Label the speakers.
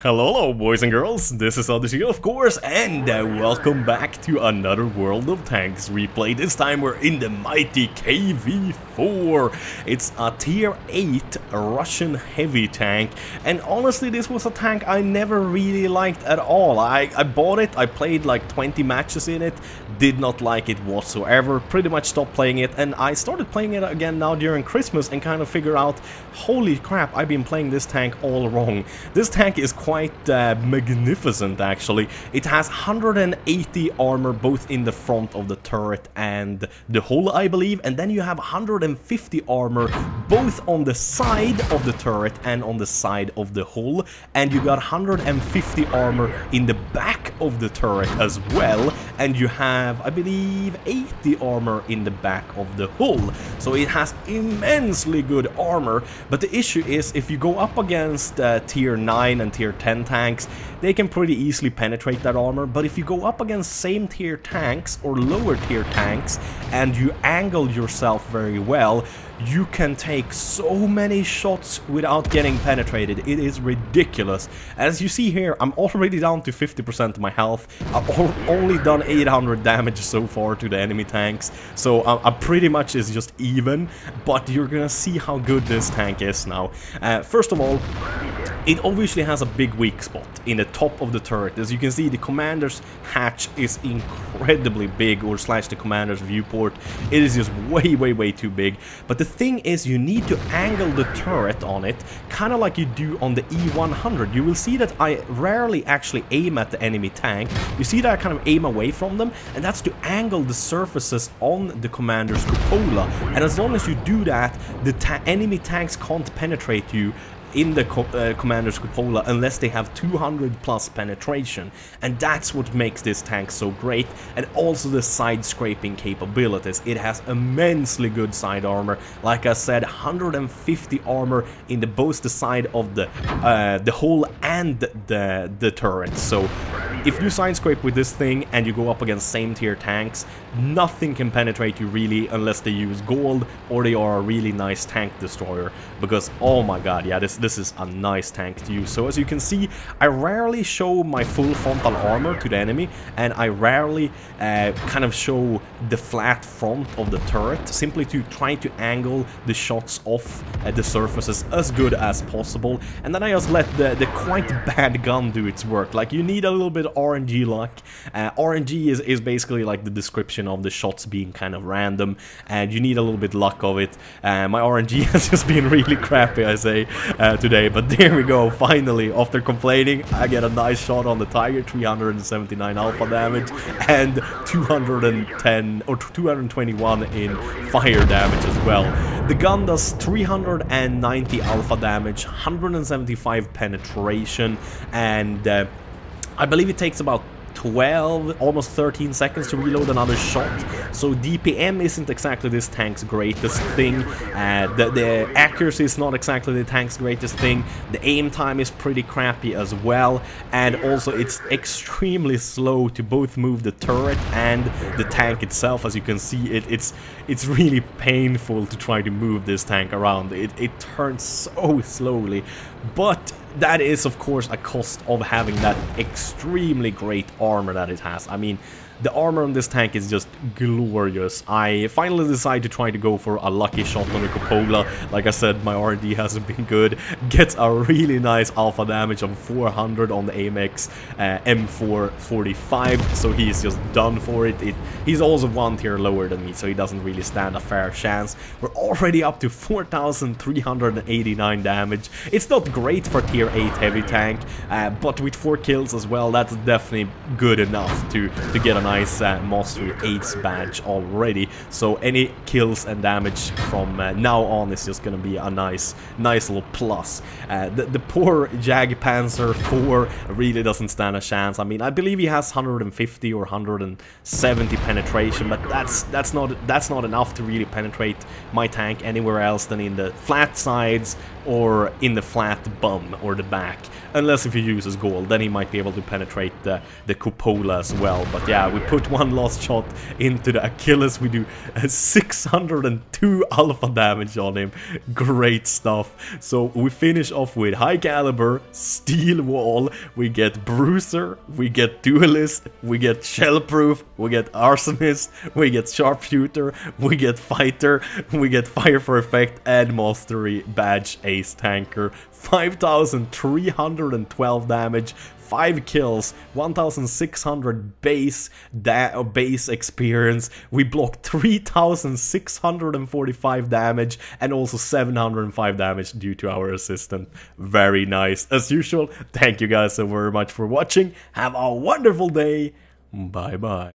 Speaker 1: Hello boys and girls, this is Odyssey of course, and welcome back to another World of Tanks replay. This time we're in the mighty KV-4. It's a tier 8 Russian heavy tank, and honestly this was a tank I never really liked at all. I bought it, I played like 20 matches in it, did not like it whatsoever, pretty much stopped playing it, and I started playing it again now during Christmas and kind of figure out, holy crap, I've been playing this tank all wrong. This tank is quite magnificent actually. It has 180 armor both in the front of the turret and the hull, I believe, and then you have 150 armor both on the side of the turret and on the side of the hull, and you got 150 armor in the back of the turret as well, and you have, I believe, 80 armor in the back of the hull. So it has immensely good armor, but the issue is if you go up against tier 9 and tier 10 tanks, they can pretty easily penetrate that armor, but if you go up against same tier tanks or lower tier tanks and you angle yourself very well, you can take so many shots without getting penetrated. It is ridiculous. As you see here, I'm already down to 50% of my health. I've only done 800 damage so far to the enemy tanks, so I pretty much is just even, but you're gonna see how good this tank is now. First of all, it obviously has a big weak spot in the top of the turret. As you can see, the commander's hatch is incredibly big, or slash the commander's viewport. It is just way too big. But the thing is, you need to angle the turret on it, kind of like you do on the E100. You will see that I rarely actually aim at the enemy tank. You see that I kind of aim away from them, and that's to angle the surfaces on the commander's cupola. And as long as you do that, the enemy tanks can't penetrate you in the commander's cupola unless they have 200 plus penetration, and that's what makes this tank so great. And also the side scraping capabilities. It has immensely good side armor, like I said, 150 armor in both the side of the hull and the turret. So if you side scrape with this thing and you go up against same tier tanks, nothing can penetrate you really unless they use gold or they are a really nice tank destroyer, because oh my god, yeah, this is a nice tank to use. So as you can see, I rarely show my full frontal armor to the enemy, and I rarely kind of show the flat front of the turret, simply to try to angle the shots off the surfaces as good as possible, and then I just let the quite bad gun do its work. Like, you need a little bit of RNG luck. RNG is basically like the description of the shots being kind of random, and you need a little bit luck of it. My RNG has just been really crappy, I say, today, but there we go. Finally, after complaining, I get a nice shot on the Tiger, 379 alpha damage and 210 or 221 in fire damage as well. The gun does 390 alpha damage, 175 penetration, and I believe it takes about 12, almost 13 seconds to reload another shot. So DPM isn't exactly this tank's greatest thing. The accuracy is not exactly the tank's greatest thing. The aim time is pretty crappy as well, and also it's extremely slow to both move the turret and the tank itself. As you can see, it's really painful to try to move this tank around. It turns so slowly, but that is of course a cost of having that extremely great armor that it has. I mean, the armor on this tank is just glorious. I finally decided to try to go for a lucky shot on the cupola. Like I said, my R&D hasn't been good. Gets a really nice alpha damage of 400 on the Amex M445, so he's just done for it. He's also one tier lower than me, so he doesn't really stand a fair chance. We're already up to 4,389 damage. It's not great for tier 8 heavy tank, but with 4 kills as well, that's definitely good enough to get a nice Mastery 8's badge already. So any kills and damage from now on is just gonna be a nice little plus. The poor Jag Panzer 4 really doesn't stand a chance. I mean, I believe he has 150 or 170 penetration, but that's not enough to really penetrate my tank anywhere else than in the flat sides or in the flat bum or the back. unless if he uses gold, then he might be able to penetrate the cupola as well. But yeah, we put one last shot into the Achilles. We do 602 alpha damage on him. Great stuff. So we finish off with high caliber, steel wall, we get bruiser, we get duelist, we get shellproof, we get arsonist, we get sharpshooter, we get fighter, we get fire for effect, and mastery badge ace tanker. 5,312 damage, 5 kills, 1,600 base experience. We blocked 3,645 damage and also 705 damage due to our assistant. Very nice. As usual, thank you guys so very much for watching. Have a wonderful day. Bye bye.